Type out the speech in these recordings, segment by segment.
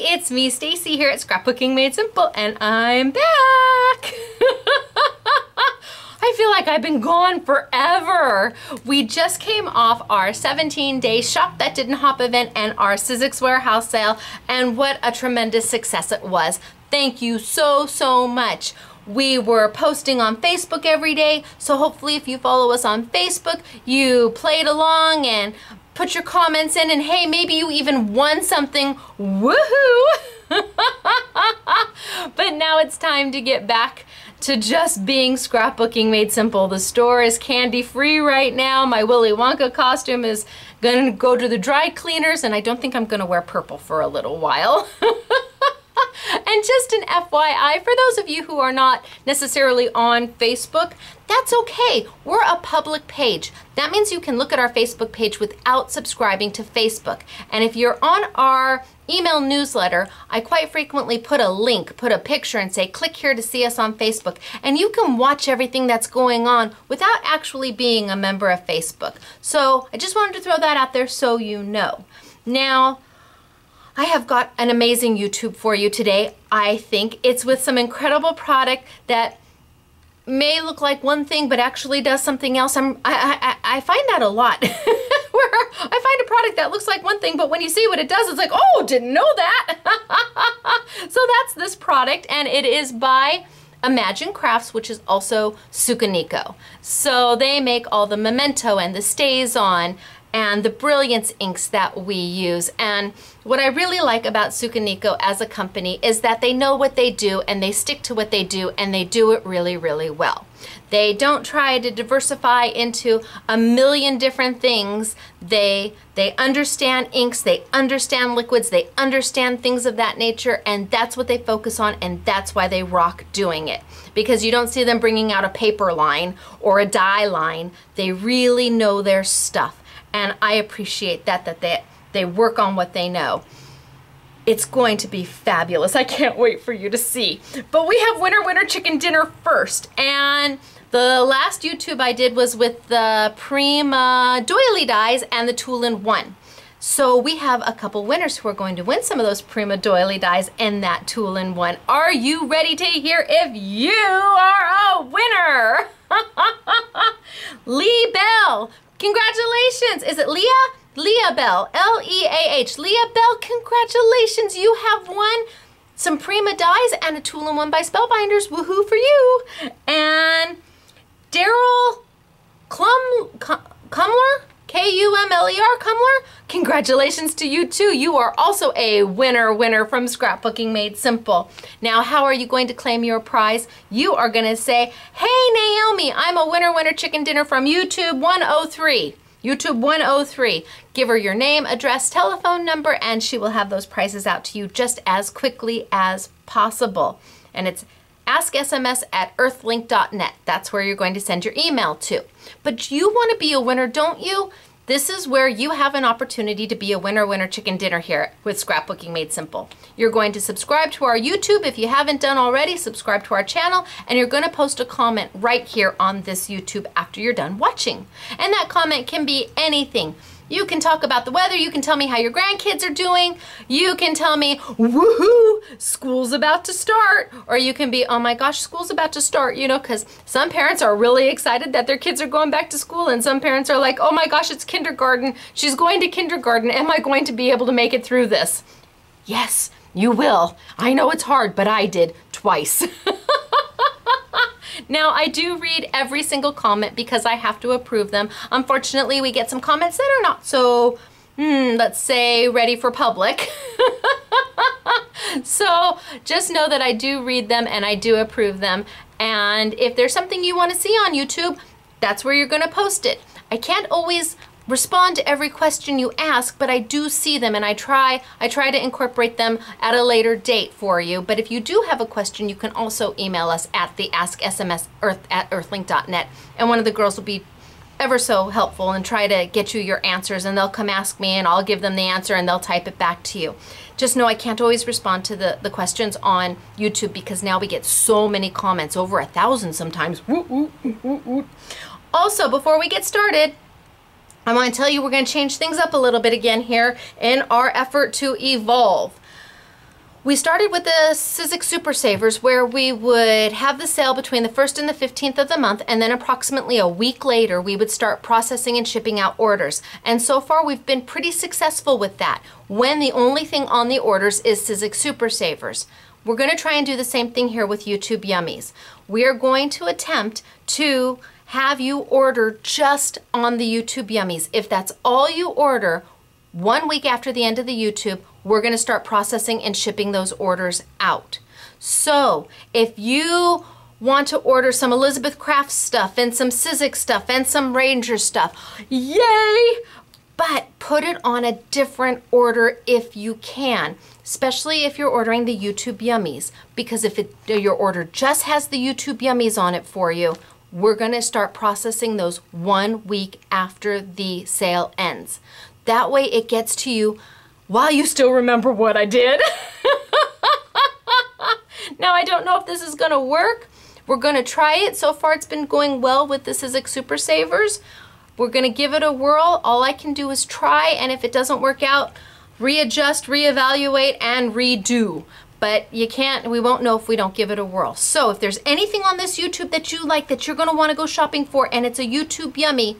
it's me, Stacy, here at Scrapbooking Made Simple, and I'm back. I feel like I've been gone forever. We just came off our 17-day Shop That Didn't Hop event and our Sizzix Warehouse sale, and what a tremendous success it was. Thank you so much. We were posting on Facebook every day, so hopefully if you follow us on Facebook, you played along and put your comments in, and hey, maybe you even won something. Woohoo! But now it's time to get back to just being Scrapbooking Made Simple. The store is candy free right now. My Willy Wonka costume is gonna go to the dry cleaners, and I don't think I'm gonna wear purple for a little while. And just an FYI, for those of you who are not necessarily on Facebook, that's okay. We're a public page. That means you can look at our Facebook page without subscribing to Facebook. And if you're on our email newsletter, I quite frequently put a link, put a picture, and say, click here to see us on Facebook. And you can watch everything that's going on without actually being a member of Facebook. So I just wanted to throw that out there so you know. Now, I have got an amazing YouTube for you today. I think it's with some incredible product that may look like one thing but actually does something else. I find that a lot. Where I find a product that looks like one thing, but when you see what it does, it's like, oh, didn't know that. So that's this product, and it is by Imagine Crafts, which is also Sukaniko. So they make all the memento and the stays on and the Brilliance inks that we use. And what I really like about Sukaniko as a company is that they know what they do, and they stick to what they do, and they do it really well. They don't try to diversify into a million different things. They understand inks, they understand liquids, they understand things of that nature, and that's what they focus on, and that's why they rock doing it. Because you don't see them bringing out a paper line or a dye line. They really know their stuff. And I appreciate that they work on what they know. It's going to be fabulous. I can't wait for you to see. But we have Winter Chicken Dinner first. And the last YouTube I did was with the Prima doily dies and the Tool-in-One. So we have a couple winners who are going to win some of those Prima doily dies and that Tool-in-One. Are you ready to hear if you are a winner? Lee Bell. Congratulations! Is it Leah? Leah Bell, L-E-A-H. Leah Bell, congratulations! You have won some Prima dies and a Tool-in-One by Spellbinders. Woohoo for you! And Daryl Kumler, K-U-M-L-E-R, Kumler. Congratulations to you too. You are also a winner from Scrapbooking Made Simple. Now, how are you going to claim your prize? You are going to say, hey Naomi, I'm a winner chicken dinner from YouTube 103. YouTube 103. Give her your name, address, telephone number, and she will have those prizes out to you just as quickly as possible. And it's asksms@earthlink.net. That's where you're going to send your email to. But you want to be a winner, don't you? This is where you have an opportunity to be a winner chicken dinner here with Scrapbooking Made Simple. You're going to subscribe to our YouTube if you haven't done already. Subscribe to our channel, and you're going to post a comment right here on this YouTube after you're done watching. And that comment can be anything. You can talk about the weather, you can tell me how your grandkids are doing, you can tell me, woohoo, school's about to start, or you can be, oh my gosh, school's about to start, you know, because some parents are really excited that their kids are going back to school, and some parents are like, oh my gosh, it's kindergarten, she's going to kindergarten, am I going to be able to make it through this? Yes, you will. I know it's hard, but I did twice. Now, I do read every single comment because I have to approve them. Unfortunately, we get some comments that are not so, let's say, ready for public. So just know that I do read them and I do approve them. And if there's something you want to see on YouTube, that's where you're going to post it. I can't always respond to every question you ask, but I do see them, and I try to incorporate them at a later date for you. But if you do have a question, you can also email us at the asksms@earthlink.net, and one of the girls will be ever so helpful and try to get you your answers, and they'll come ask me and I'll give them the answer and they'll type it back to you. Just know I can't always respond to the questions on YouTube because now we get so many comments, over 1,000 sometimes. Also, before we get started, I want to tell you we're going to change things up a little bit again here in our effort to evolve. We started with the Sizzix Super Savers, where we would have the sale between the 1st and the 15th of the month, and then approximately a week later we would start processing and shipping out orders. And so far we've been pretty successful with that, when the only thing on the orders is Sizzix Super Savers. We're going to try and do the same thing here with YouTube Yummies. We are going to attempt to have you order just on the YouTube Yummies. If that's all you order, 1 week after the end of the YouTube, we're going to start processing and shipping those orders out. So if you want to order some Elizabeth Crafts stuff and some Sizzix stuff and some Ranger stuff, yay! But put it on a different order if you can, especially if you're ordering the YouTube Yummies, because if your order just has the YouTube Yummies on it for you, we're going to start processing those 1 week after the sale ends. That way it gets to you while you still remember what I did. Now I don't know if this is gonna work. We're gonna try it. So far it's been going well with the Sizzix Super Savers. We're gonna give it a whirl. All I can do is try, and if it doesn't work out, readjust, reevaluate, and redo. But we won't know if we don't give it a whirl. So if there's anything on this YouTube that you like that you're gonna wanna go shopping for and it's a YouTube Yummy,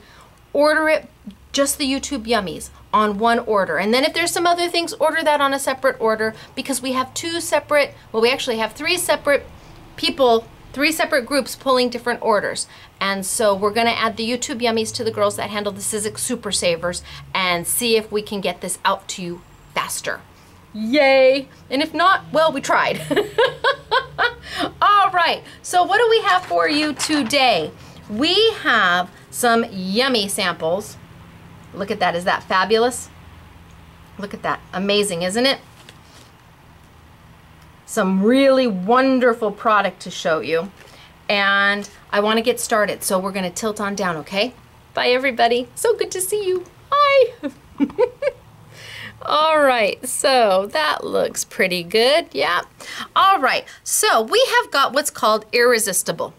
order it, just the YouTube Yummies on one order. And then if there's some other things, order that on a separate order, because we have we actually have 3 separate people, 3 separate groups pulling different orders. And so we're gonna add the YouTube Yummies to the girls that handle the Sizzix Super Savers and see if we can get this out to you faster. Yay! And if not, well, we tried. All right, so what do we have for you today? We have some yummy samples. Look at that, is that fabulous? Look at that, amazing, isn't it? Some really wonderful product to show you. And I want to get started, so we're gonna tilt on down, okay? Bye everybody, so good to see you, bye. All right, so that looks pretty good, yeah. All right, so we have got what's called Irresistible.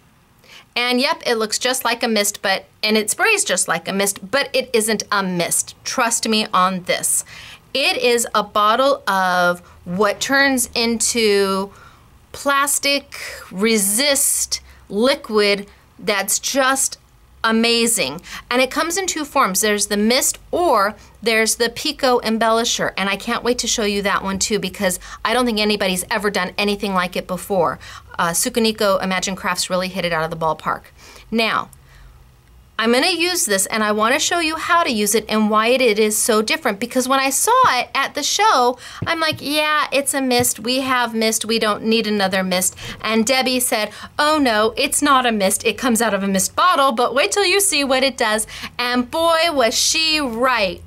And yep, it looks just like a mist, and it sprays just like a mist, but it isn't a mist. Trust me on this. It is a bottle of what turns into plastic resist liquid that's just amazing. And it comes in 2 forms. There's the mist, or there's the Pico embellisher. And I can't wait to show you that one too, because I don't think anybody's ever done anything like it before. Sukuniko Imagine Crafts really hit it out of the ballpark. Now, I'm gonna use this, and I wanna show you how to use it and why it is so different, because when I saw it at the show, I'm like, yeah, it's a mist, we have mist, we don't need another mist. And Debbie said, oh no, it's not a mist, it comes out of a mist bottle, but wait till you see what it does. And boy, was she right.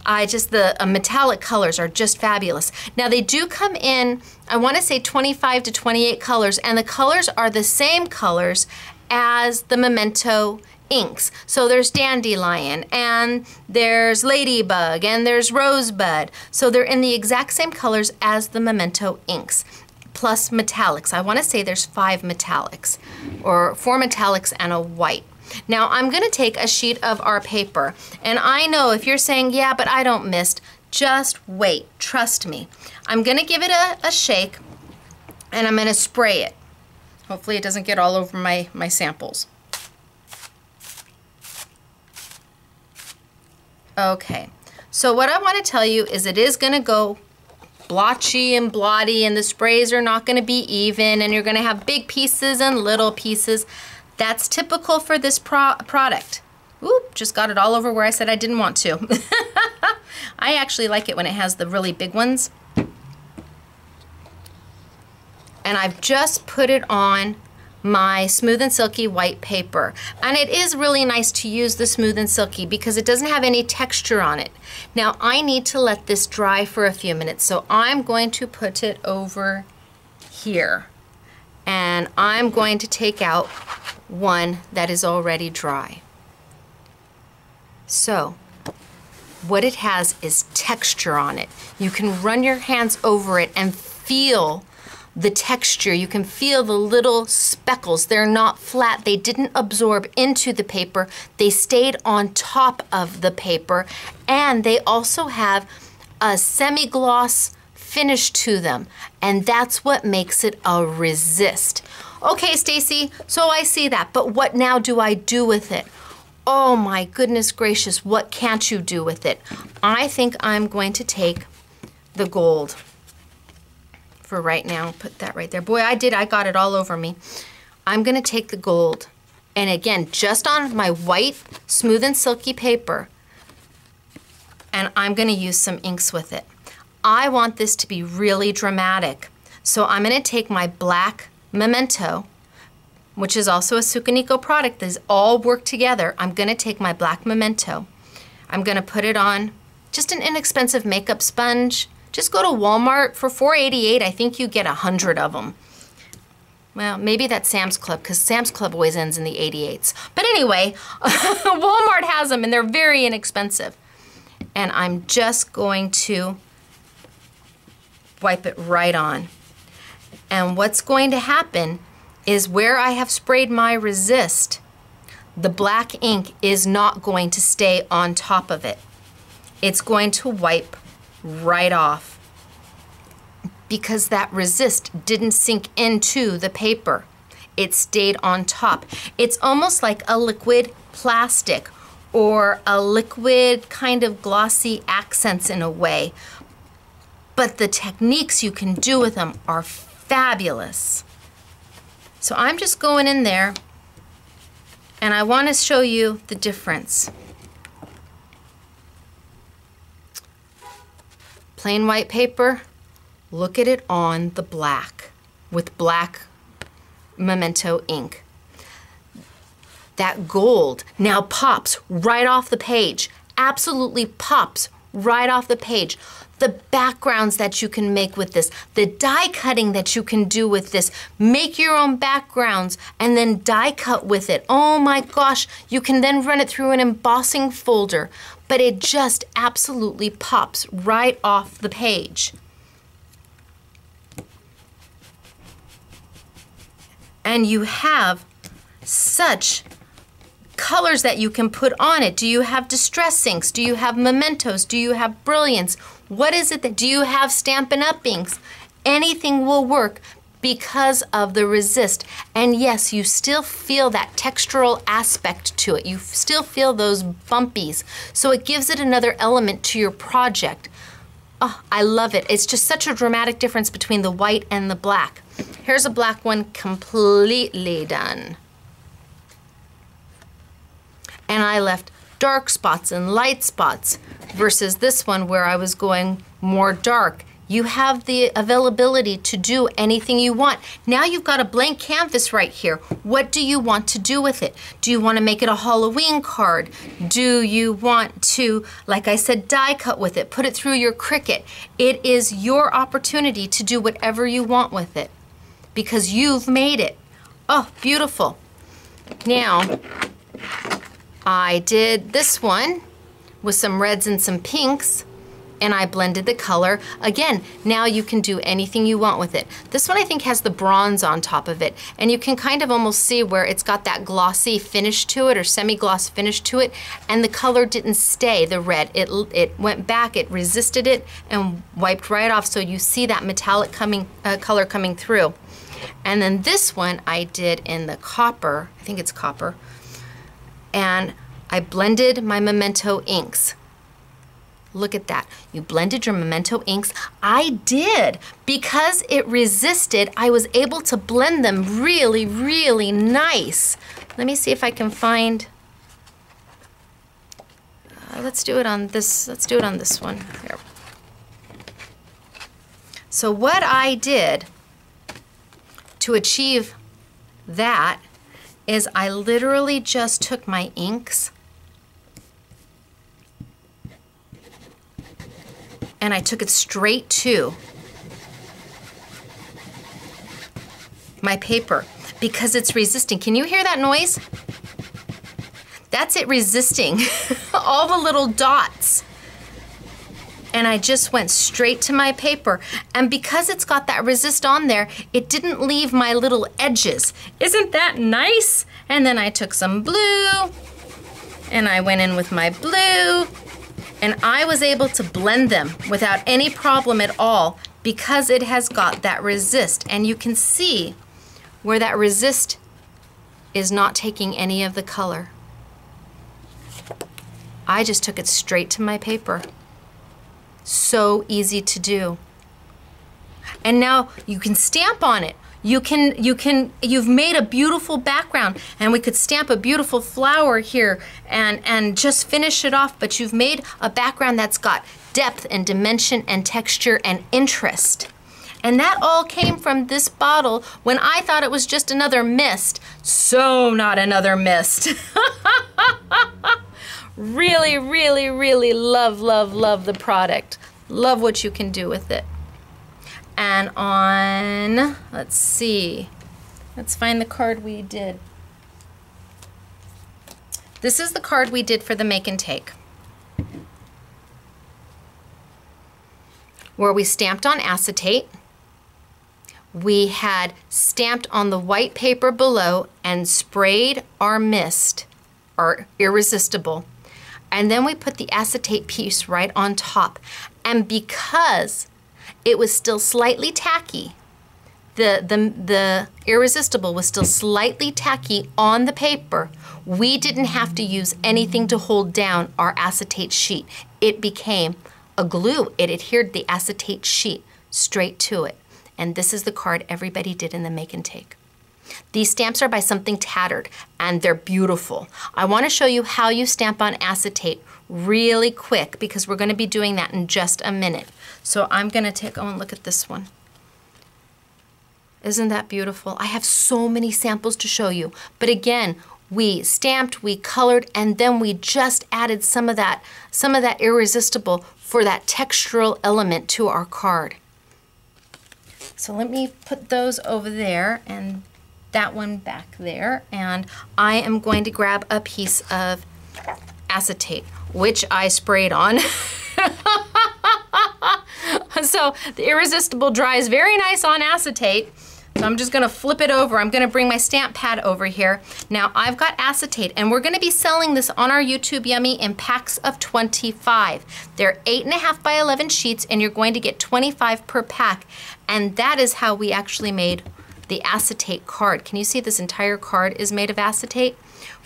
The metallic colors are just fabulous. Now they do come in, I wanna say 25 to 28 colors, and the colors are the same colors as the Memento inks. So there's Dandelion, and there's Ladybug, and there's Rosebud. So they're in the exact same colors as the Memento inks, plus metallics. I want to say there's 5 metallics, or 4 metallics and a white. Now I'm going to take a sheet of our paper, and I know if you're saying, yeah, but I don't mist, just wait, trust me. I'm going to give it a shake, and I'm going to spray it. Hopefully it doesn't get all over my samples. Okay, so what I want to tell you is it is going to go blotchy and blotty, and the sprays are not going to be even, and you're going to have big pieces and little pieces. That's typical for this product. Oop, just got it all over where I said I didn't want to. I actually like it when it has the really big ones. And I've just put it on my Smooth and Silky white paper. And it is really nice to use the Smooth and Silky because it doesn't have any texture on it. Now I need to let this dry for a few minutes, so I'm going to put it over here. And I'm going to take out one that is already dry. So what it has is texture on it. You can run your hands over it and feel the texture. You can feel the little speckles. They're not flat. They didn't absorb into the paper. They stayed on top of the paper. And they also have a semi-gloss finish to them. And that's what makes it a resist. Okay, Stacy, so I see that, but what now do I do with it? Oh my goodness gracious, what can't you do with it? I think I'm going to take the gold for right now. Put that right there. Boy, I got it all over me. I'm gonna take the gold, and again, just on my white, smooth and silky paper, and I'm gonna use some inks with it. I want this to be really dramatic. So I'm gonna take my black Memento, which is also a Sukaniko product. These all work together. I'm gonna take my black Memento. I'm gonna put it on just an inexpensive makeup sponge. Just go to Walmart for $4.88. I think you get 100 of them. Well, maybe that's Sam's Club, because Sam's Club always ends in the 88s. But anyway, Walmart has them, and they're very inexpensive. And I'm just going to wipe it right on. And what's going to happen is where I have sprayed my resist, the black ink is not going to stay on top of it. It's going to wipe right off because that resist didn't sink into the paper. It stayed on top. It's almost like a liquid plastic or a liquid kind of glossy accents in a way. But the techniques you can do with them are fabulous. So I'm just going in there and I want to show you the difference. Plain white paper, look at it on the black with black Memento ink. That gold now pops right off the page, absolutely pops right off the page. The backgrounds that you can make with this, the die cutting that you can do with this, make your own backgrounds and then die cut with it. Oh my gosh, you can then run it through an embossing folder, but it just absolutely pops right off the page. And you have such colors that you can put on it. Do you have distress inks? Do you have mementos? Do you have brilliance? What is it that, do you have Stampin' Up! Inks? Anything will work because of the resist. And yes, you still feel that textural aspect to it. You still feel those bumpies. So it gives it another element to your project. Oh, I love it. It's just such a dramatic difference between the white and the black. Here's a black one completely done. And I left dark spots and light spots versus this one where I was going more dark. You have the availability to do anything you want. Now you've got a blank canvas right here. What do you want to do with it? Do you want to make it a Halloween card? Do you want to, like I said, die cut with it, put it through your Cricut? It is your opportunity to do whatever you want with it because you've made it. Oh, beautiful. Now, I did this one with some reds and some pinks, and I blended the color. Again, now you can do anything you want with it. This one I think has the bronze on top of it, and you can kind of almost see where it's got that glossy finish to it or semi-gloss finish to it, and the color didn't stay, the red. It went back, it resisted it, and wiped right off, so you see that metallic color coming through. And then this one I did in the copper, I think it's copper, and I blended my Memento inks. Look at that. You blended your Memento inks. I did. Because it resisted, I was able to blend them really, really nice. Let me see if I can find, let's do it on this one. Here. So what I did to achieve that is I literally just took my inks and I took it straight to my paper because it's resisting. Can you hear that noise? That's it resisting all the little dots. And I just went straight to my paper. And because it's got that resist on there, it didn't leave my little edges. Isn't that nice? And then I took some blue and I went in with my blue And I was able to blend them without any problem at all because it has got that resist. And you can see where that resist is not taking any of the color. I just took it straight to my paper. So easy to do. And now you can stamp on it. You've made a beautiful background, and we could stamp a beautiful flower here and just finish it off, but you've made a background that's got depth and dimension and texture and interest. And that all came from this bottle when I thought it was just another mist. So not another mist. Really, really, really love, love, love the product. Love what you can do with it. And on, let's see, let's find the card we did. This is the card we did for the make and take, where we stamped on acetate. We had stamped on the white paper below and sprayed our mist, our Irresistible. And then we put the acetate piece right on top. And because it was still slightly tacky, the Irresistible was still slightly tacky on the paper, we didn't have to use anything to hold down our acetate sheet. It became a glue. It adhered the acetate sheet straight to it. And this is the card everybody did in the make and take. These stamps are by Something Tattered, and they're beautiful. I want to show you how you stamp on acetate really quick because we're going to be doing that in just a minute. So I'm going to take, oh, and look at this one. Isn't that beautiful? I have so many samples to show you. But again, we stamped, we colored, and then we just added some of that Irresistible for that textural element to our card. So let me put those over there and that one back there, and I am going to grab a piece of acetate, which I sprayed on. So the Irresistible dries very nice on acetate. So I'm just gonna flip it over. I'm gonna bring my stamp pad over here. Now I've got acetate, and we're gonna be selling this on our YouTube Yummy in packs of 25. They're 8.5 by 11 sheets, and you're going to get 25 per pack. And that is how we actually made the acetate card. Can you see this entire card is made of acetate?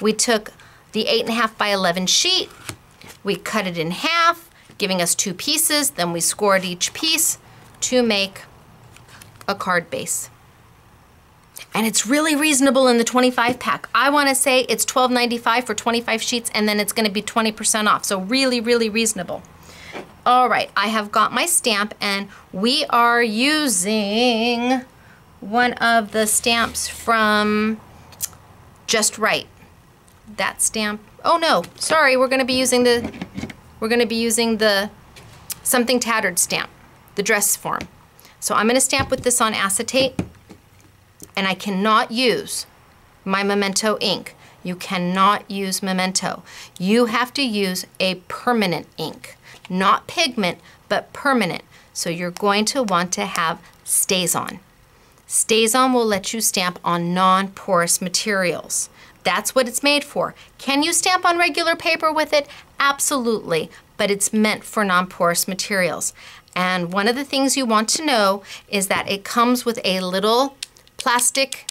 We took the 8.5 by 11 sheet, we cut it in half, giving us 2 pieces, then we scored each piece to make a card base. And it's really reasonable in the 25 pack. I want to say it's $12.95 for 25 sheets, and then it's going to be 20% off. So really, really reasonable. All right, I have got my stamp, and we are using one of the stamps from Just Rite. That stamp. Oh no, sorry. We're going to be using the Something Tattered stamp, the dress form. So I'm going to stamp with this on acetate, and I cannot use my Memento ink. You cannot use Memento. You have to use a permanent ink, not pigment, but permanent. So you're going to want to have StazOn. StazOn will let you stamp on non-porous materials. That's what it's made for. Can you stamp on regular paper with it? Absolutely, but it's meant for non-porous materials. And one of the things you want to know is that it comes with a little plastic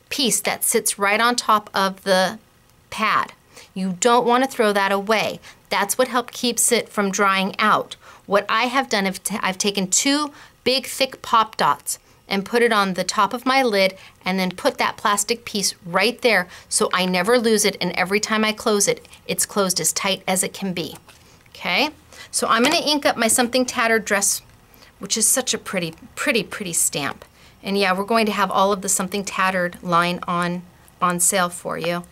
piece that sits right on top of the pad. You don't want to throw that away. That's what helps keeps it from drying out. What I have done is I've taken 2 big thick pop dots and put it on the top of my lid, and then put that plastic piece right there so I never lose it, and every time I close it, it's closed as tight as it can be. Okay, so I'm going to ink up my Something Tattered dress, which is such a pretty, pretty, pretty stamp. And yeah, we're going to have all of the Something Tattered line on sale for you.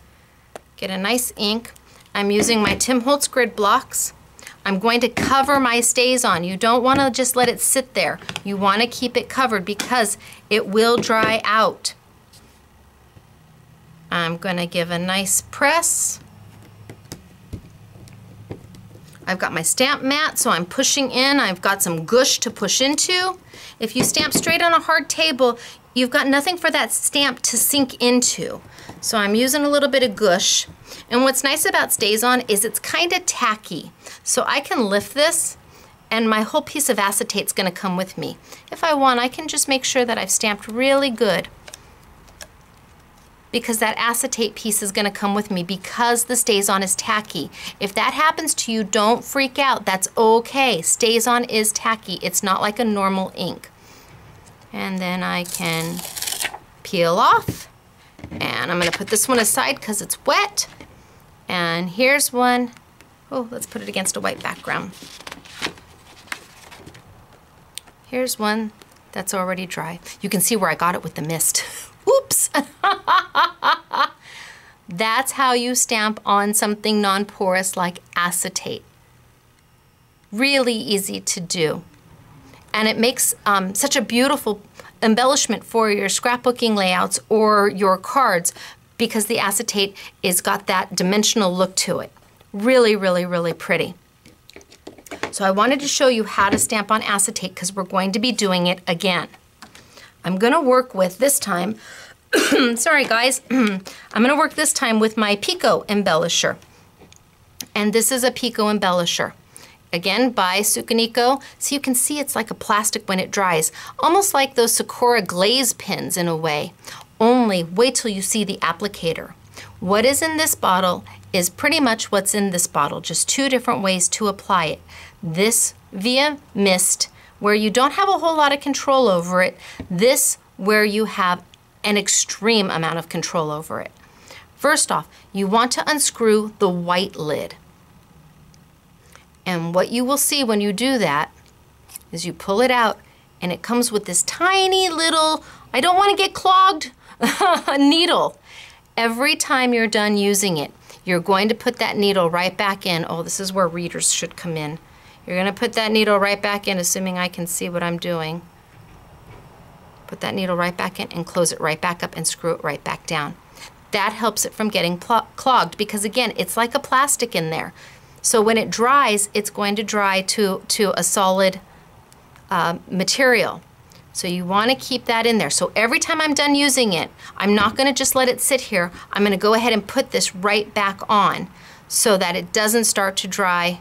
Get a nice ink. I'm using my Tim Holtz grid blocks. I'm going to cover my StazOn. You don't want to just let it sit there. You want to keep it covered because it will dry out. I'm going to give a nice press. I've got my stamp mat, so I'm pushing in. I've got some gush to push into. If you stamp straight on a hard table, you've got nothing for that stamp to sink into. So I'm using a little bit of gush. And what's nice about StazOn is it's kind of tacky. So I can lift this and my whole piece of acetate's gonna come with me. If I want, I can just make sure that I've stamped really good, because that acetate piece is gonna come with me because the StazOn is tacky. If that happens to you, don't freak out, that's okay. StazOn is tacky, it's not like a normal ink. And then I can peel off, and I'm gonna put this one aside because it's wet. And here's one. Oh, let's put it against a white background. Here's one that's already dry. You can see where I got it with the mist. Oops. That's how you stamp on something non-porous like acetate. Really easy to do. And it makes such a beautiful embellishment for your scrapbooking layouts or your cards because the acetate is got that dimensional look to it. Really, really, really pretty. So I wanted to show you how to stamp on acetate because we're going to be doing it again. I'm gonna work with this time, sorry guys, I'm gonna work this time with my Pico embellisher. And this is a Pico embellisher. Again, by Sukaniko. So you can see it's like a plastic when it dries, almost like those Sakura glaze pins in a way. Only wait till you see the applicator. What is in this bottle is pretty much what's in this bottle, just two different ways to apply it. This via mist, where you don't have a whole lot of control over it. This where you have an extreme amount of control over it. First off, you want to unscrew the white lid. And what you will see when you do that is you pull it out and it comes with this tiny little, I don't want to get clogged, needle. Every time you're done using it, you're going to put that needle right back in. Oh, this is where readers should come in. You're going to put that needle right back in, assuming I can see what I'm doing. Put that needle right back in and close it right back up and screw it right back down. That helps it from getting clogged because again, it's like a plastic in there. So when it dries, it's going to dry to a solid material. So you want to keep that in there. So every time I'm done using it, I'm not going to just let it sit here. I'm going to go ahead and put this right back on so that it doesn't start to dry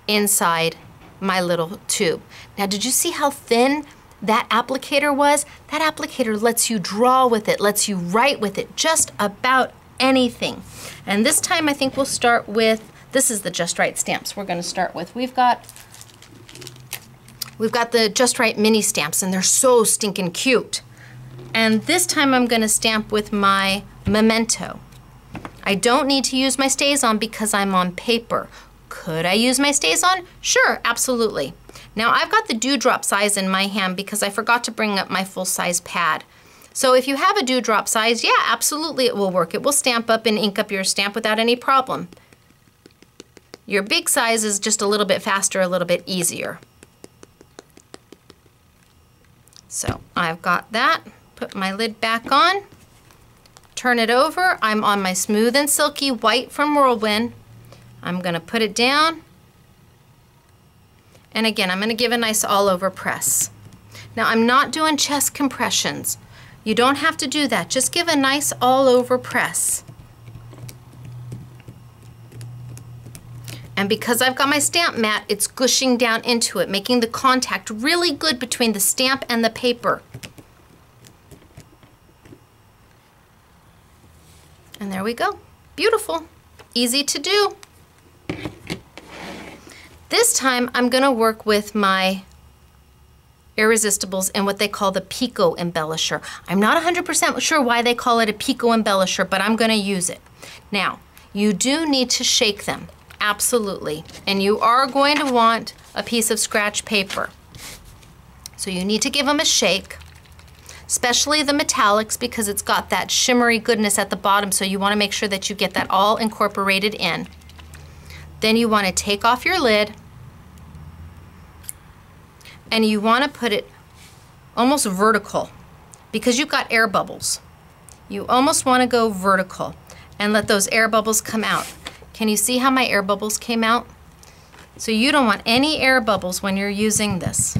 inside my little tube. Now, did you see how thin that applicator was? That applicator lets you draw with it, lets you write with it, just about anything. And this time I think we'll start with, this is the Just Right stamps we're going to start with. We've got the Just Right mini stamps and they're so stinking cute. And this time I'm going to stamp with my Memento. I don't need to use my StazOn because I'm on paper. Could I use my StazOn? Sure, absolutely. Now I've got the dewdrop size in my hand because I forgot to bring up my full-size pad. So if you have a dewdrop size, yeah, absolutely it will work. It will stamp up and ink up your stamp without any problem. Your big size is just a little bit faster, a little bit easier. So I've got that. Put my lid back on. Turn it over. I'm on my Smooth and Silky White from Whirlwind. I'm going to put it down. And again, I'm going to give a nice all-over press. Now, I'm not doing chest compressions. You don't have to do that. Just give a nice all-over press. And because I've got my stamp mat, it's gushing down into it, making the contact really good between the stamp and the paper. And there we go. Beautiful. Easy to do. This time I'm going to work with my Irresistibles and what they call the Pico embellisher. I'm not 100% sure why they call it a Pico embellisher, but I'm going to use it. Now, you do need to shake them, absolutely. And you are going to want a piece of scratch paper. So you need to give them a shake, especially the metallics because it's got that shimmery goodness at the bottom, so you want to make sure that you get that all incorporated in. Then you want to take off your lid and you want to put it almost vertical because you've got air bubbles. You almost want to go vertical and let those air bubbles come out. Can you see how my air bubbles came out? So you don't want any air bubbles when you're using this.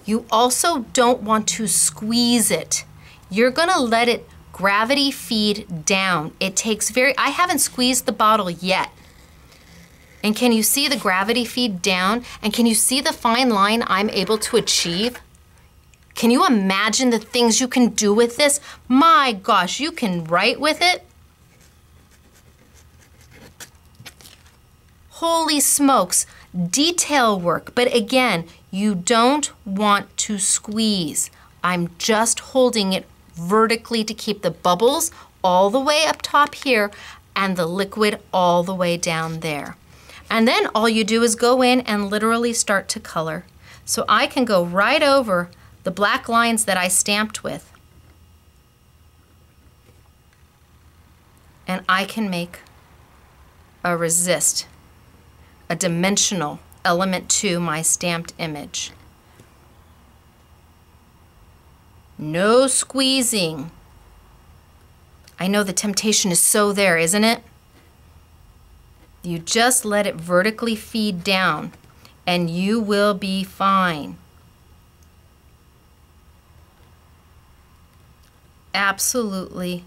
You also don't want to squeeze it. You're going to let it gravity feed down. It takes I haven't squeezed the bottle yet. And can you see the gravity feed down? And can you see the fine line I'm able to achieve? Can you imagine the things you can do with this? My gosh, you can write with it. Holy smokes, detail work. But again, you don't want to squeeze. I'm just holding it vertically to keep the bubbles all the way up top here and the liquid all the way down there. And then all you do is go in and literally start to color. So I can go right over the black lines that I stamped with. And I can make a resist, a dimensional element to my stamped image. No squeezing. I know the temptation is so there, isn't it? You just let it vertically feed down and you will be fine. Absolutely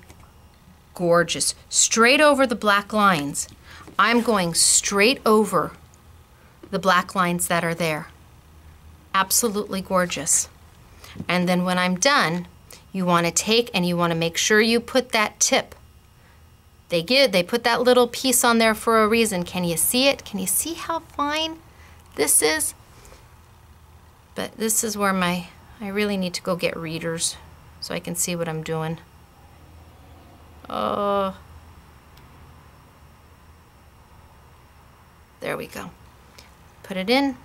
gorgeous. Straight over the black lines. I'm going straight over the black lines that are there. Absolutely gorgeous. And then when I'm done, you want to take and you want to make sure you put that tip. They put that little piece on there for a reason. Can you see it? Can you see how fine this is? But this is where I really need to go get readers so I can see what I'm doing. Oh. There we go. Put it in,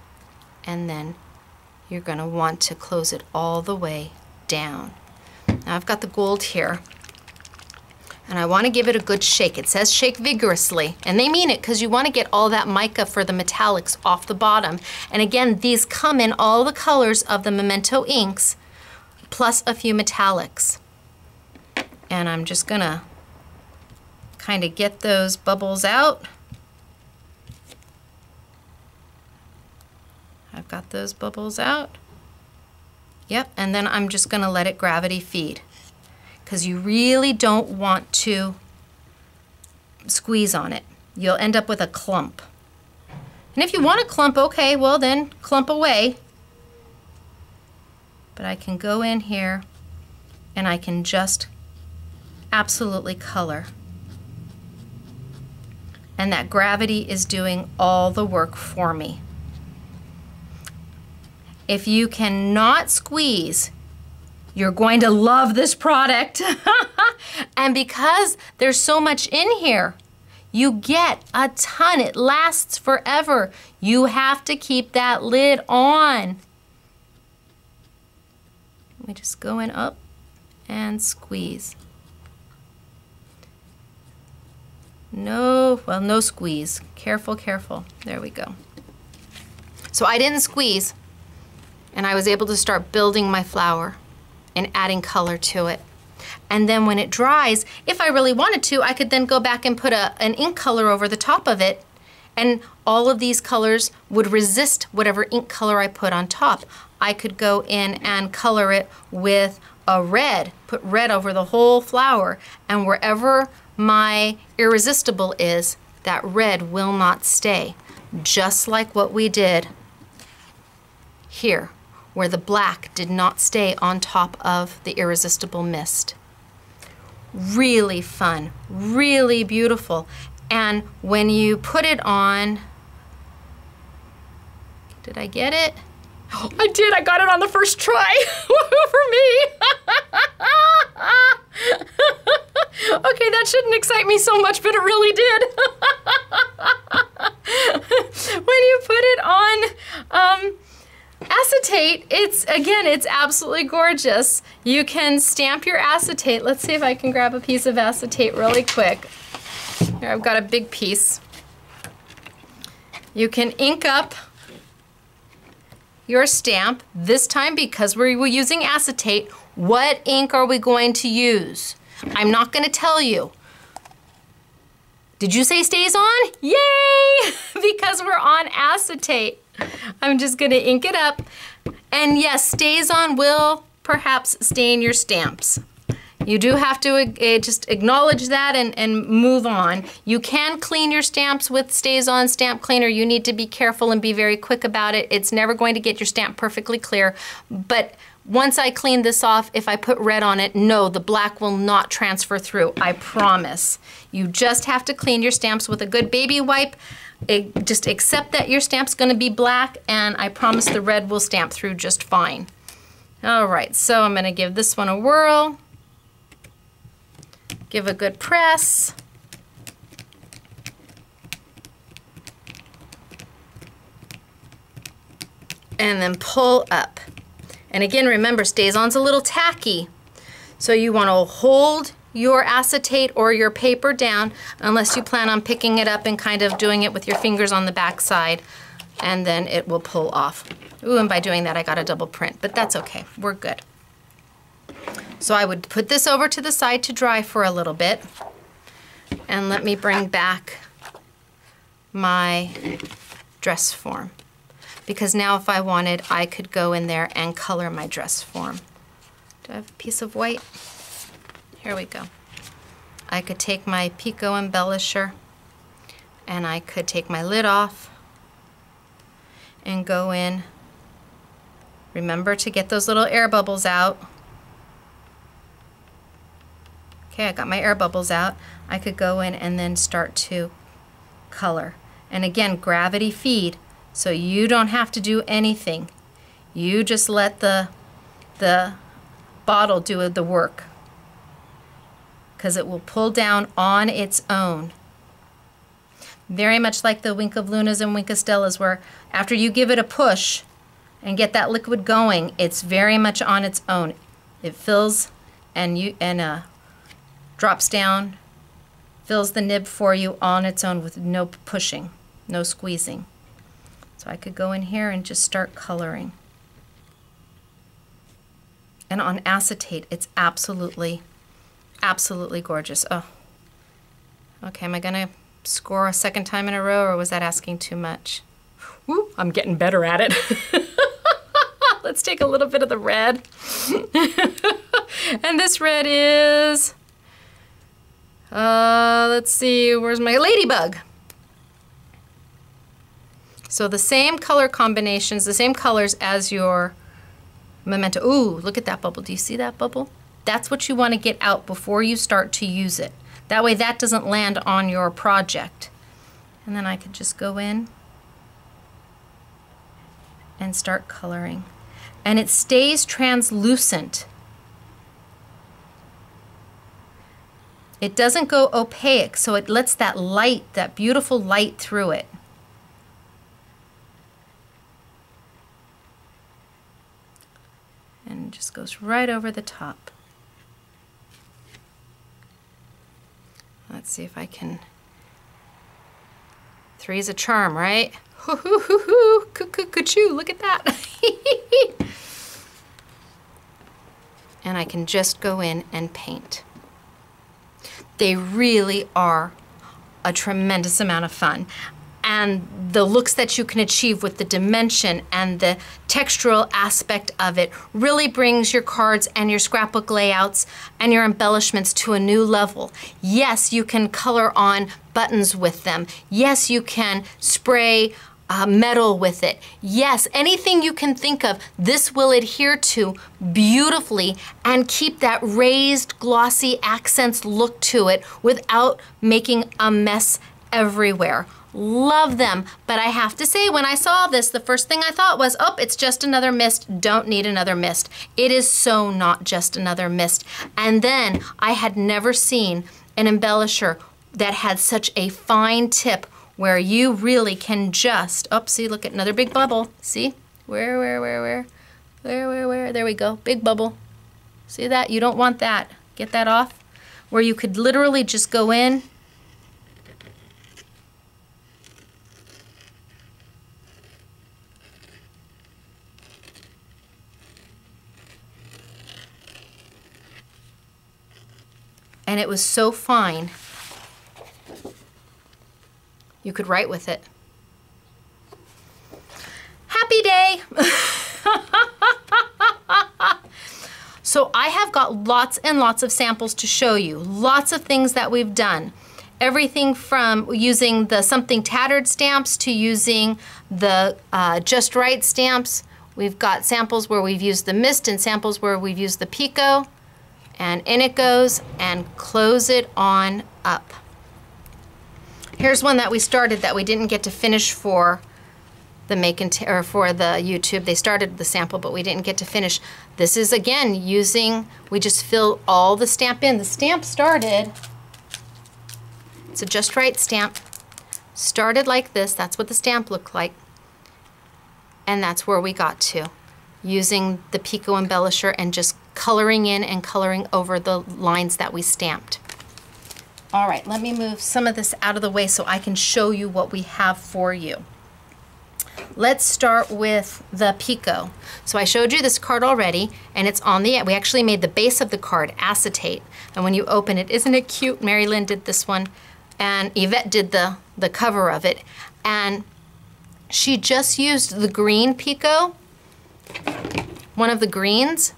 and then you're going to want to close it all the way down. Now I've got the gold here, and I want to give it a good shake. It says shake vigorously, and they mean it because you want to get all that mica for the metallics off the bottom. And again, these come in all the colors of the Memento inks, plus a few metallics. And I'm just going to kind of get those bubbles out. I've got those bubbles out. Yep, and then I'm just going to let it gravity feed, because you really don't want to squeeze on it. You'll end up with a clump. And if you want a clump, okay, well then clump away. But I can go in here and I can just absolutely color. And that gravity is doing all the work for me. If you cannot squeeze, you're going to love this product. And because there's so much in here, you get a ton. It lasts forever. You have to keep that lid on. Let me just go in up and squeeze. No, well, no squeeze. Careful, careful. There we go. So I didn't squeeze, and I was able to start building my flower and adding color to it. And then when it dries, if I really wanted to, I could then go back and put an ink color over the top of it, and all of these colors would resist whatever ink color I put on top. I could go in and color it with a red, put red over the whole flower, and wherever my Irresistible is, that red will not stay. Just like what we did here, where the black did not stay on top of the Irresistible mist. Really fun, really beautiful. And when you put it on, did I get it? Oh, I did, I got it on the first try. For me. Okay, that shouldn't excite me so much, but it really did. When you put it on acetate, it's absolutely gorgeous. You can stamp your acetate. Let's see if I can grab a piece of acetate really quick. Here, I've got a big piece. You can ink up your stamp. This time, because we're using acetate, what ink are we going to use? I'm not going to tell you. Did you say stays on? Yay! Because we're on acetate. I'm just going to ink it up. And yes, stays on will perhaps stain your stamps. You do have to just acknowledge that and move on. You can clean your stamps with Stays On Stamp Cleaner. You need to be careful and be very quick about it. It's never going to get your stamp perfectly clear, but once I clean this off, if I put red on it, no, the black will not transfer through, I promise. You just have to clean your stamps with a good baby wipe. Just accept that your stamp's gonna be black, and I promise the red will stamp through just fine. All right, so I'm gonna give this one a whirl. Give a good press. And then pull up. And again, remember, Stays On's a little tacky. So you want to hold your acetate or your paper down, unless you plan on picking it up and kind of doing it with your fingers on the back side, and then it will pull off. Ooh, and by doing that, I got a double print, but that's okay, we're good. So I would put this over to the side to dry for a little bit, and let me bring back my dress form. Because now if I wanted, I could go in there and color my dress form. Do I have a piece of white? Here we go. I could take my Pico embellisher, and I could take my lid off and go in. Remember to get those little air bubbles out. Okay, I got my air bubbles out. I could go in and then start to color. And again, gravity feed. So you don't have to do anything. You just let the bottle do the work, because it will pull down on its own. Very much like the Wink of Lunas and Wink of Stellas, where after you give it a push and get that liquid going, it's very much on its own. It fills and drops down, fills the nib for you on its own with no pushing, no squeezing. So I could go in here and just start coloring. And on acetate, it's absolutely, absolutely gorgeous. Oh, okay, am I gonna score a second time in a row, or was that asking too much? Woo, I'm getting better at it. Let's take a little bit of the red. And this red is, let's see, where's my ladybug? So the same color combinations, the same colors as your Memento. Ooh, look at that bubble. Do you see that bubble? That's what you want to get out before you start to use it. That way that doesn't land on your project. And then I could just go in and start coloring. And it stays translucent. It doesn't go opaque, so it lets that light, that beautiful light through it. And it just goes right over the top. Let's see if I can. Three's a charm, right? Hoo hoo hoo hoo, coo-coo-coo-choo, look at that. And I can just go in and paint. They really are a tremendous amount of fun. And the looks that you can achieve with the dimension and the textural aspect of it really brings your cards and your scrapbook layouts and your embellishments to a new level. Yes, you can color on buttons with them. Yes, you can spray metal with it. Yes, anything you can think of, this will adhere to beautifully and keep that raised, glossy accents look to it without making a mess everywhere. Love them, but I have to say, when I saw this, the first thing I thought was, oh, it's just another mist. Don't need another mist. It is so not just another mist. And then I had never seen an embellisher that had such a fine tip where you really can just, oh, see, look at another big bubble. See? Where? There we go, big bubble. See that? You don't want that. Get that off. Where you could literally just go in and it was so fine, you could write with it. Happy day! So I have got lots and lots of samples to show you, lots of things that we've done. Everything from using the Something Tattered stamps to using the Just Rite stamps. We've got samples where we've used the mist and samples where we've used the Pico. And in it goes, and close it on up. Here's one that we started that we didn't get to finish for the for the YouTube. They started the sample, but we didn't get to finish. This is again using, we just fill all the stamp in. The stamp started, it's a Just Rite stamp, started like this. That's what the stamp looked like. And that's where we got to, using the Pico embellisher and just coloring in and coloring over the lines that we stamped. All right, let me move some of this out of the way so I can show you what we have for you. Let's start with the Pico. So I showed you this card already, and it's on the, we actually made the base of the card acetate. And when you open it, isn't it cute? Mary Lynn did this one, and Yvette did the cover of it. And she just used the green Pico, one of the greens,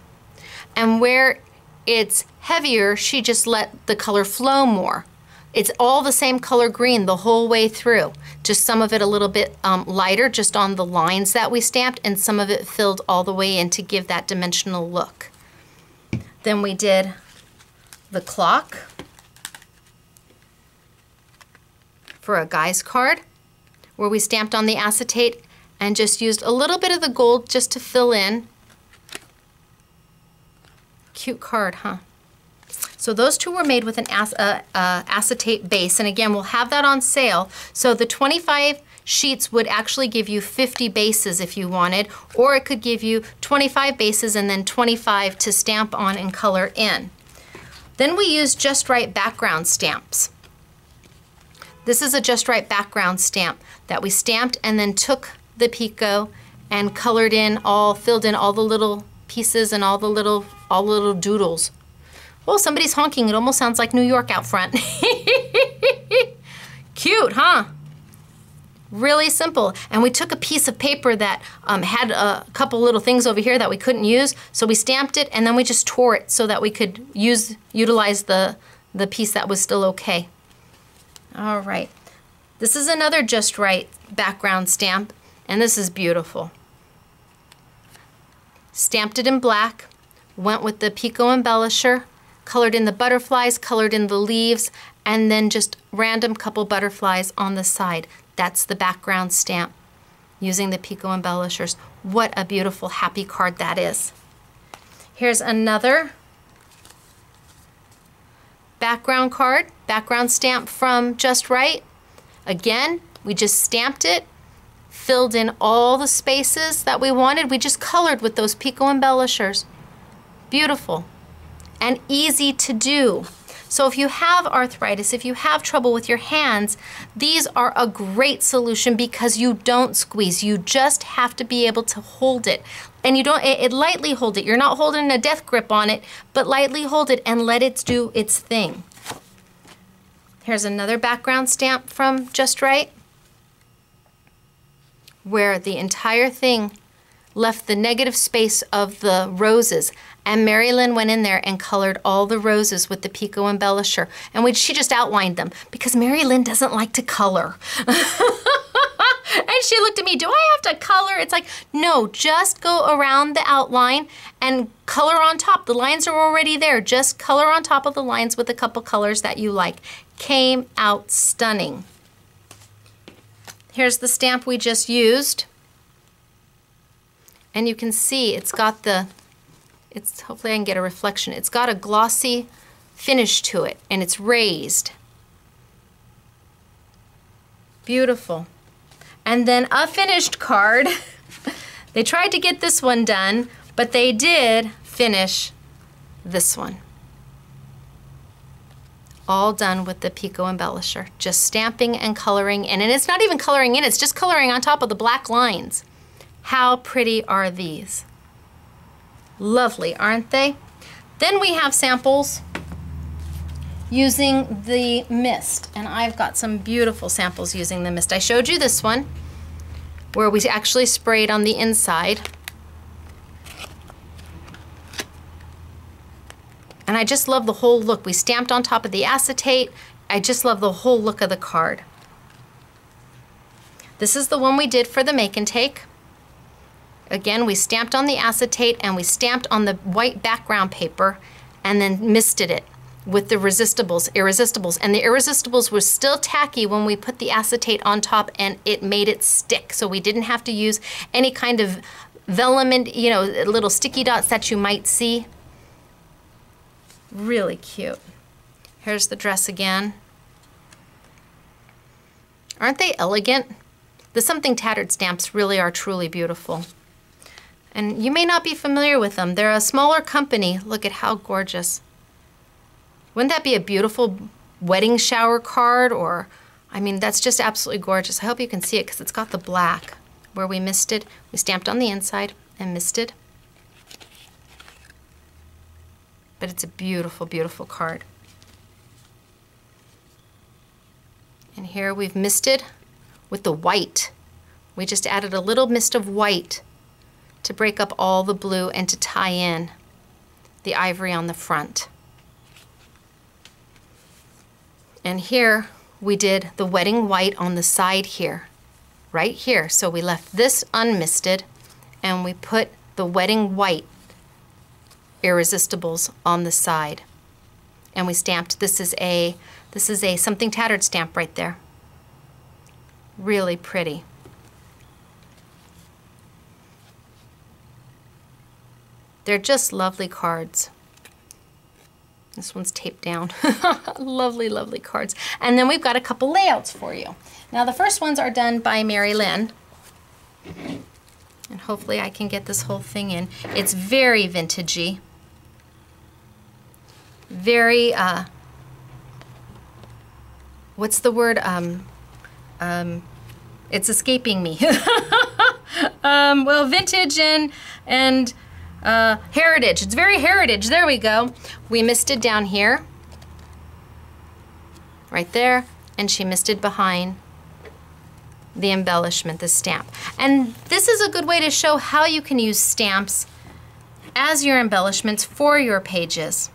and where it's heavier, she just let the color flow more. It's all the same color green the whole way through. Just some of it a little bit lighter just on the lines that we stamped, and some of it filled all the way in to give that dimensional look. Then we did the clock for a guy's card, where we stamped on the acetate and just used a little bit of the gold just to fill in. Cute card, huh? So those two were made with an acetate base, and again, we'll have that on sale. So the 25 sheets would actually give you 50 bases if you wanted, or it could give you 25 bases and then 25 to stamp on and color in. Then we used Just Rite background stamps. This is a Just Rite background stamp that we stamped and then took the Pico and colored in filled in all the little pieces and all the little doodles. Oh, somebody's honking. It almost sounds like New York out front. Cute, huh? Really simple. And we took a piece of paper that had a couple little things over here that we couldn't use, so we stamped it and then we just tore it so that we could utilize the piece that was still okay. All right. This is another Just Rite background stamp, and this is beautiful. Stamped it in black, went with the Pico embellisher, colored in the butterflies, colored in the leaves, and then just random couple butterflies on the side. That's the background stamp using the Pico embellishers. What a beautiful, happy card that is. Here's another background card, background stamp from Just Rite. Again, we just stamped it, filled in all the spaces that we wanted. We just colored with those Pico embellishers. Beautiful and easy to do. So if you have arthritis, if you have trouble with your hands, these are a great solution because you don't squeeze. You just have to be able to hold it. And you don't, lightly hold it. You're not holding a death grip on it, but lightly hold it and let it do its thing. Here's another background stamp from Just Rite, where the entire thing left the negative space of the roses. And Mary Lynn went in there and colored all the roses with the Pico embellisher. And she just outlined them because Mary Lynn doesn't like to color. And she looked at me, do I have to color? It's like, no, just go around the outline and color on top. The lines are already there. Just color on top of the lines with a couple colors that you like. Came out stunning. Here's the stamp we just used. And you can see it's got hopefully I can get a reflection. It's got a glossy finish to it, and it's raised. Beautiful. And then a finished card. They tried to get this one done, but they did finish this one. All done with the Pico embellisher. Just stamping and coloring in. And it's not even coloring in, it's just coloring on top of the black lines. How pretty are these? Lovely, aren't they? Then we have samples using the mist, and I've got some beautiful samples using the mist. I showed you this one where we actually sprayed on the inside. And I just love the whole look. We stamped on top of the acetate. I just love the whole look of the card. This is the one we did for the make and take. Again, we stamped on the acetate and we stamped on the white background paper and then misted it with the Irresistibles. And the Irresistibles was still tacky when we put the acetate on top, and it made it stick. So we didn't have to use any kind of vellum and, you know, little sticky dots that you might see. Really cute. Here's the dress again. Aren't they elegant? The Something Tattered stamps really are truly beautiful. And you may not be familiar with them. They're a smaller company. Look at how gorgeous. Wouldn't that be a beautiful wedding shower card? Or, I mean, that's just absolutely gorgeous. I hope you can see it because it's got the black where we misted. We stamped on the inside and misted. But it's a beautiful, beautiful card. And here we've misted with the white. We just added a little mist of white to break up all the blue and to tie in the ivory on the front. And here we did the wedding white on the side here, right here. So we left this unmisted and we put the wedding white Irresistibles on the side. And we stamped, this is a Something Tattered stamp right there. Really pretty. They're just lovely cards. This one's taped down. Lovely, lovely cards. And then we've got a couple layouts for you. Now the first ones are done by Mary Lynn. And hopefully I can get this whole thing in. It's very vintagey. Very, what's the word? It's escaping me. Well, vintage and heritage. It's very heritage. There we go. We misted down here, right there, and she misted behind the embellishment, the stamp. And this is a good way to show how you can use stamps as your embellishments for your pages.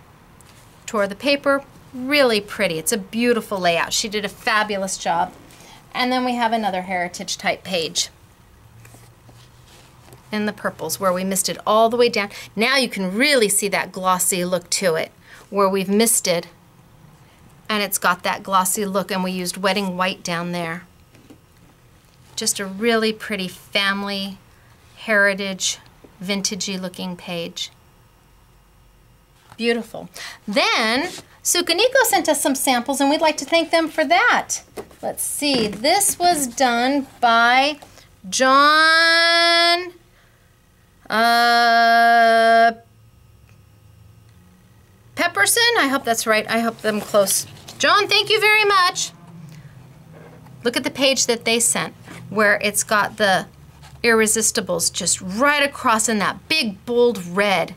Tore the paper, really pretty. It's a beautiful layout. She did a fabulous job. And then we have another heritage type page in the purples where we misted all the way down. Now you can really see that glossy look to it where we've misted and it's got that glossy look, and we used wedding white down there. Just a really pretty family, heritage, vintagey looking page. Beautiful. Then Sukaniko sent us some samples and we'd like to thank them for that. Let's see, this was done by John Pepperson. I hope that's right. I hope I'm close. John, thank you very much. Look at the page that they sent where it's got the Irresistibles just right across in that big bold red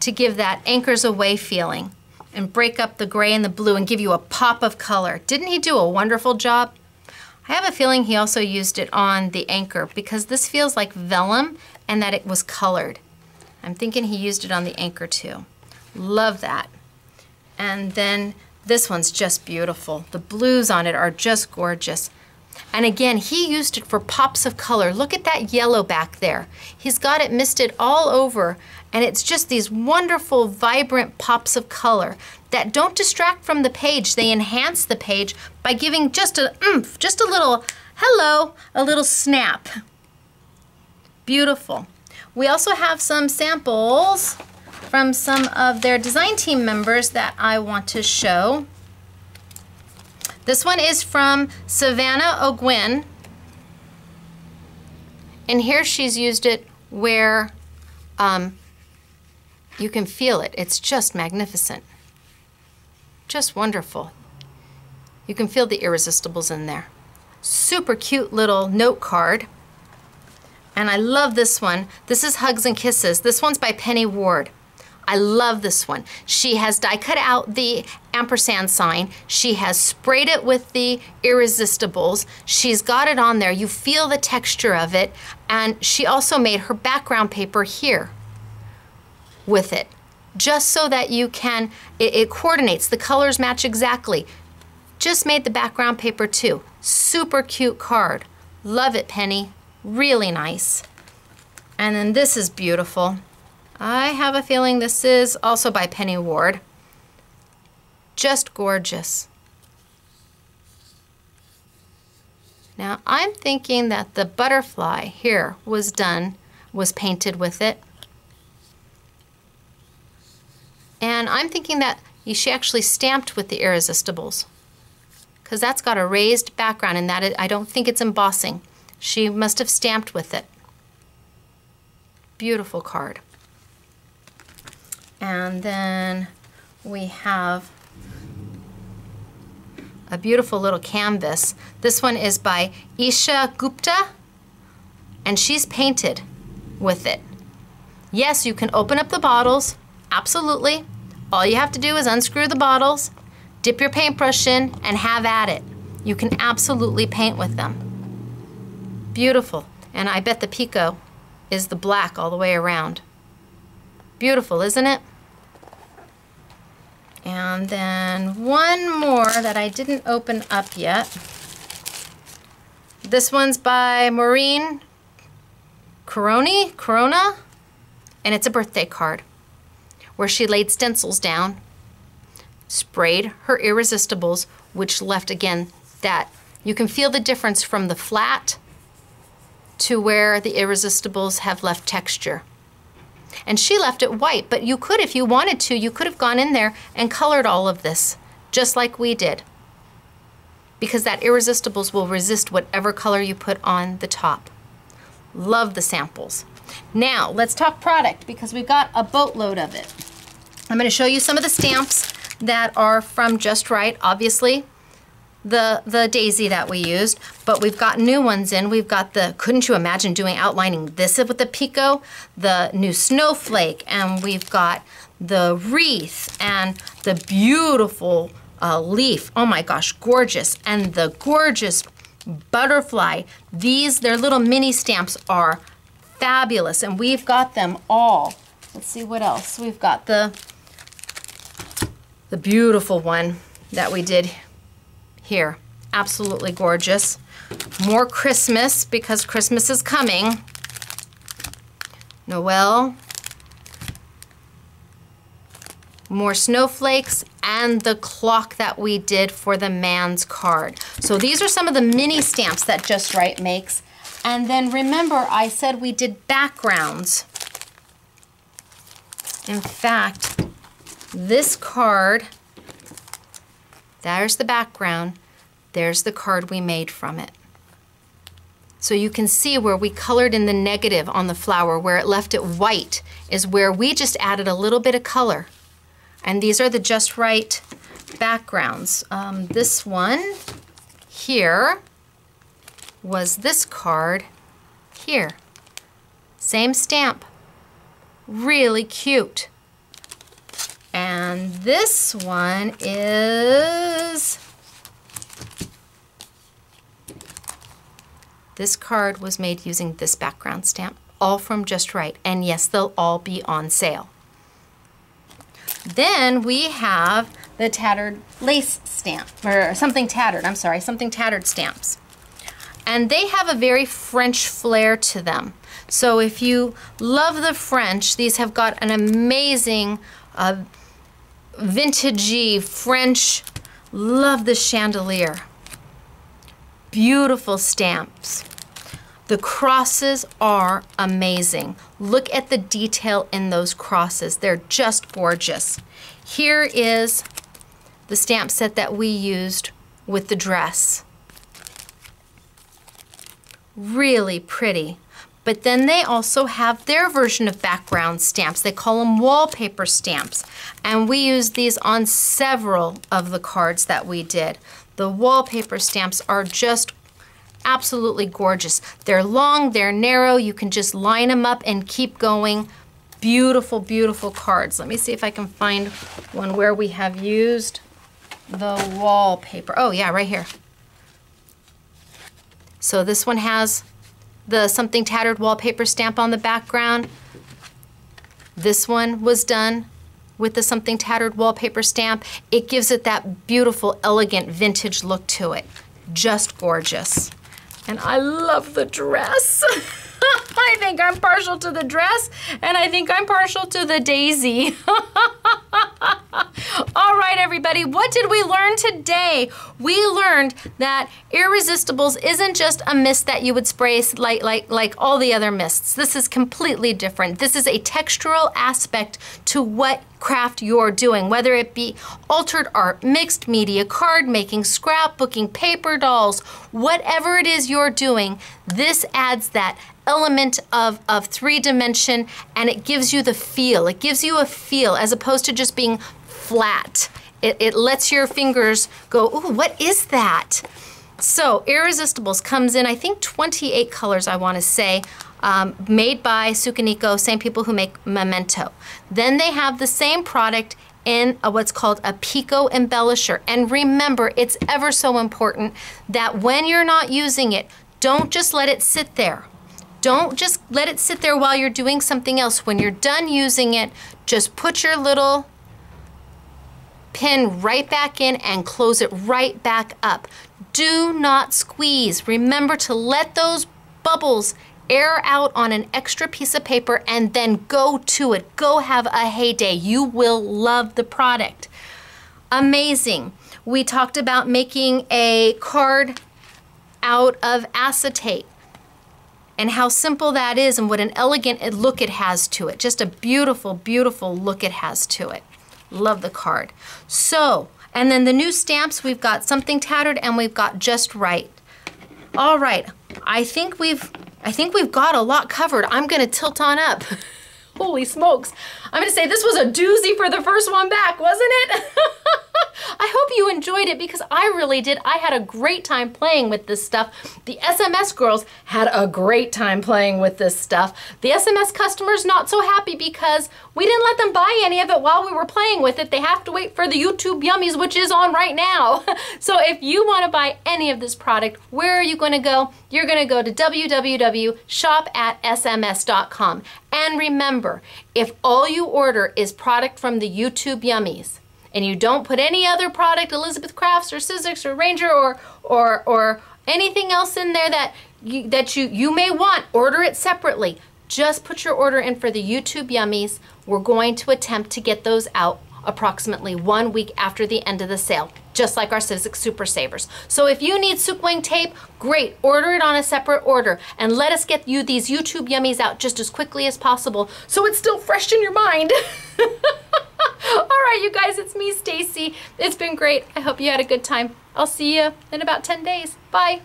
to give that anchors away feeling and break up the gray and the blue and give you a pop of color. Didn't he do a wonderful job? I have a feeling he also used it on the anchor because this feels like vellum and that it was colored. I'm thinking he used it on the anchor too. Love that. And then this one's just beautiful. The blues on it are just gorgeous. And again, he used it for pops of color. Look at that yellow back there. He's got it misted all over, and it's just these wonderful, vibrant pops of color that don't distract from the page. They enhance the page by giving just a oomph, just a little hello, a little snap. Beautiful. We also have some samples from some of their design team members that I want to show. This one is from Savannah O'Gwyn, and here she's used it where you can feel it. It's just magnificent, just wonderful. You can feel the Irresistibles in there. Super cute little note card, and I love this one. This is Hugs and Kisses. This one's by Penny Ward. I love this one. She has die cut out the ampersand sign. She has sprayed it with the Irresistibles. She's got it on there. You feel the texture of it. And she also made her background paper here with it. just so that you can, it coordinates, the colors match exactly. Just made the background paper too. Super cute card. Love it, Penny. Really nice. And then this is beautiful. I have a feeling this is also by Penny Ward. Just gorgeous. Now I'm thinking that the butterfly here was painted with it. And I'm thinking that she actually stamped with the Irresistibles, because that's got a raised background and that I don't think it's embossing. She must have stamped with it. Beautiful card. And then we have a beautiful little canvas. This one is by Isha Gupta, and she's painted with it. Yes, you can open up the bottles, absolutely. All you have to do is unscrew the bottles, dip your paintbrush in, and have at it. You can absolutely paint with them. Beautiful. And I bet the Pico is the black all the way around. Beautiful, isn't it? And then one more that I didn't open up yet. This one's by Maureen Corona, and it's a birthday card where she laid stencils down, sprayed her Irresistibles, which left, again, that you can feel the difference from the flat to where the Irresistibles have left texture. And she left it white, but you could, if you wanted to, you could have gone in there and colored all of this, just like we did. Because that Irresistibles will resist whatever color you put on the top. Love the samples. Now, let's talk product, because we've got a boatload of it. I'm going to show you some of the stamps that are from Just Rite, obviously the daisy that we used, but we've got new ones in. We've got the, couldn't you imagine doing outlining this with the Pico, the new snowflake, and we've got the wreath and the beautiful leaf. Oh my gosh, gorgeous. And the gorgeous butterfly. These, their little mini stamps are fabulous, and we've got them all. Let's see what else. We've got the beautiful one that we did here. Absolutely gorgeous. More Christmas, because Christmas is coming. Noel. More snowflakes, and the clock that we did for the man's card. So these are some of the mini stamps that Just Rite makes. And then remember, I said we did backgrounds. In fact, this card, there's the background, there's the card we made from it. So you can see where we colored in the negative on the flower, where it left it white, is where we just added a little bit of color. And these are the Just Rite backgrounds. This one here was this card here. Same stamp. Really cute. And this one is, this card was made using this background stamp, all from Just Rite. And yes, they'll all be on sale. Then we have the Tattered lace stamp, or Something Tattered, I'm sorry, Something Tattered stamps. And they have a very French flair to them. So if you love the French, these have got an amazing vintagey French, love the chandelier. Beautiful stamps. The crosses are amazing. Look at the detail in those crosses. They're just gorgeous. Here is the stamp set that we used with the dress. Really pretty. But then they also have their version of background stamps. They call them wallpaper stamps. And we used these on several of the cards that we did. The wallpaper stamps are just absolutely gorgeous. They're long, they're narrow, you can just line them up and keep going. Beautiful, beautiful cards. Let me see if I can find one where we have used the wallpaper. Oh yeah, right here. So this one has the Something Tattered wallpaper stamp on the background. This one was done with the Something Tattered wallpaper stamp. It gives it that beautiful, elegant, vintage look to it. Just gorgeous. And I love the dress. I think I'm partial to the dress, and I think I'm partial to the daisy. All right, everybody, what did we learn today? We learned that Irresistibles isn't just a mist that you would spray like all the other mists. This is completely different. This is a textural aspect to what craft you're doing, whether it be altered art, mixed media, card making, scrapbooking, paper dolls, whatever it is you're doing, this adds that element of three-dimension, and it gives you the feel. It gives you a feel as opposed to just being flat. It lets your fingers go, ooh, what is that? So Irresistibles comes in, I think, 28 colors, I want to say, made by Sukaniko, same people who make Memento. Then they have the same product in what's called a Pico embellisher. And remember, it's ever so important that when you're not using it, don't just let it sit there. Don't just let it sit there while you're doing something else. When you're done using it, just put your little pin right back in and close it right back up. Do not squeeze. Remember to let those bubbles air out on an extra piece of paper and then go to it. Go have a heyday. You will love the product. Amazing. We talked about making a card out of acetate and how simple that is and what an elegant look it has to it. Just a beautiful, beautiful look it has to it. Love the card. So, and then the new stamps, we've got Something Tattered and we've got Just Rite. All right, I think we've got a lot covered. I'm gonna tilt on up. Holy smokes. I'm gonna say this was a doozy for the first one back, wasn't it? I hope you enjoyed it because I really did. I had a great time playing with this stuff. The SMS girls had a great time playing with this stuff. The SMS customers not so happy because we didn't let them buy any of it while we were playing with it. They have to wait for the YouTube Yummies, which is on right now. So if you want to buy any of this product, where are you going to go? You're going to go to www.shopatsms.com. And remember, if all you order is product from the YouTube Yummies, and you don't put any other product, Elizabeth Crafts or Sizzix or Ranger or anything else in there that you may want, order it separately. Just put your order in for the YouTube Yummies. We're going to attempt to get those out approximately 1 week after the end of the sale, just like our Sizzix Super Savers. So if you need Sukwing tape, great, order it on a separate order and let us get you these YouTube Yummies out just as quickly as possible so it's still fresh in your mind. All right, you guys, it's me, Stacy. It's been great. I hope you had a good time. I'll see you in about 10 days. Bye.